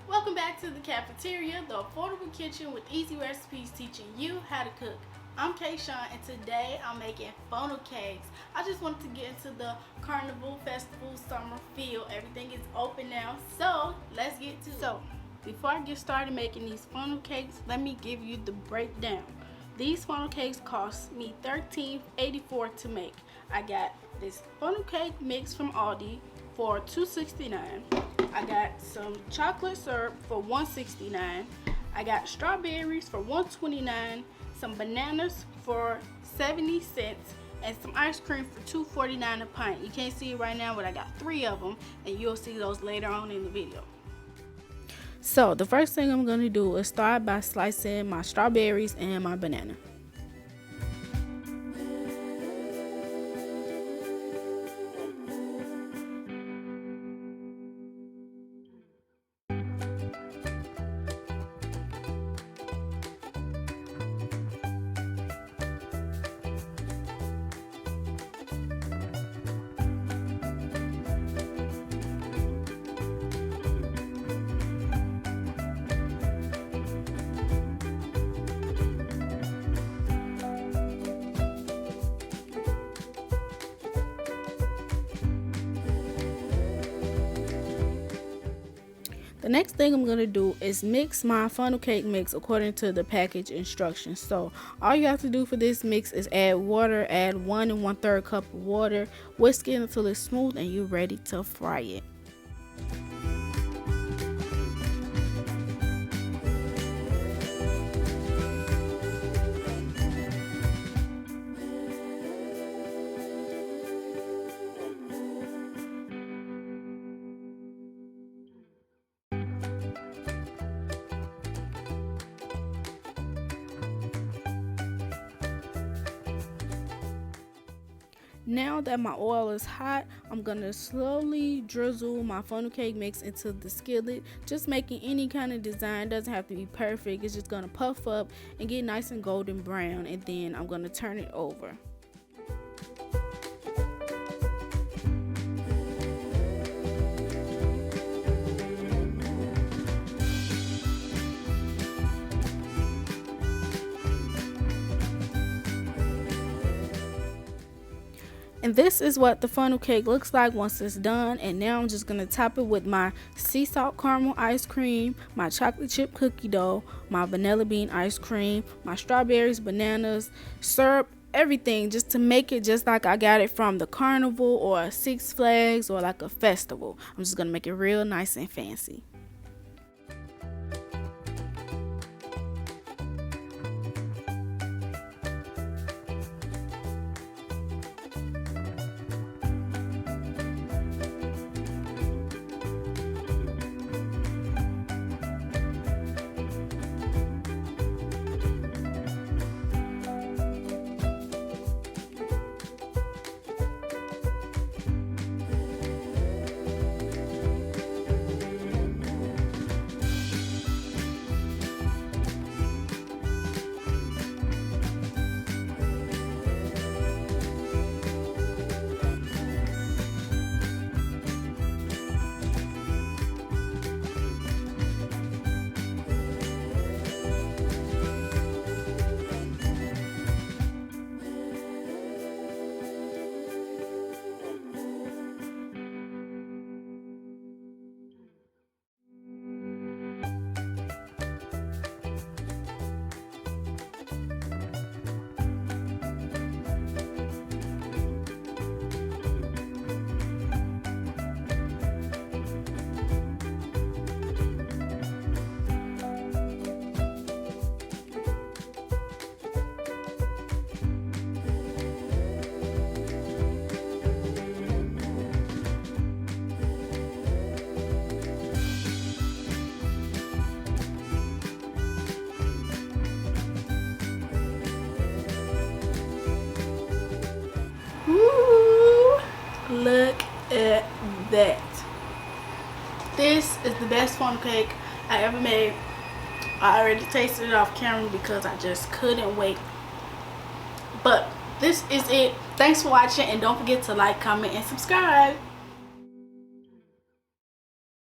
Welcome back to the cafeteria, the affordable kitchen with easy recipes teaching you how to cook. I'm Kayshawn, and today I'm making funnel cakes. I just wanted to get into the carnival, festival, summer feel. Everything is open now, so let's get to it. So, before I get started making these funnel cakes, let me give you the breakdown. These funnel cakes cost me $13.84 to make. I got this funnel cake mix from Aldi for $2.69. I got some chocolate syrup for $1.69. I got strawberries for $1.29, some bananas for 70 cents, and some ice cream for $2.49 a pint. You can't see it right now, but I got 3 of them, and you'll see those later on in the video. So the first thing I'm going to do is start by slicing my strawberries and my banana. The next thing I'm going to do is mix my funnel cake mix according to the package instructions. So all you have to do for this mix is add water, add 1 1/3 cup of water, whisk it until it's smooth, and you're ready to fry it. Now that my oil is hot, I'm going to slowly drizzle my funnel cake mix into the skillet. Just making any kind of design, doesn't have to be perfect. It's just going to puff up and get nice and golden brown, and then I'm going to turn it over. And this is what the funnel cake looks like once it's done. And now I'm just going to top it with my sea salt caramel ice cream, my chocolate chip cookie dough, my vanilla bean ice cream, my strawberries, bananas, syrup, everything, just to make it just like I got it from the carnival or a Six Flags or like a festival. I'm just going to make it real nice and fancy. Ooh, look at that. This is the best funnel cake I ever made. I already tasted it off camera because I just couldn't wait. But this is it. Thanks for watching, and don't forget to like, comment, and subscribe.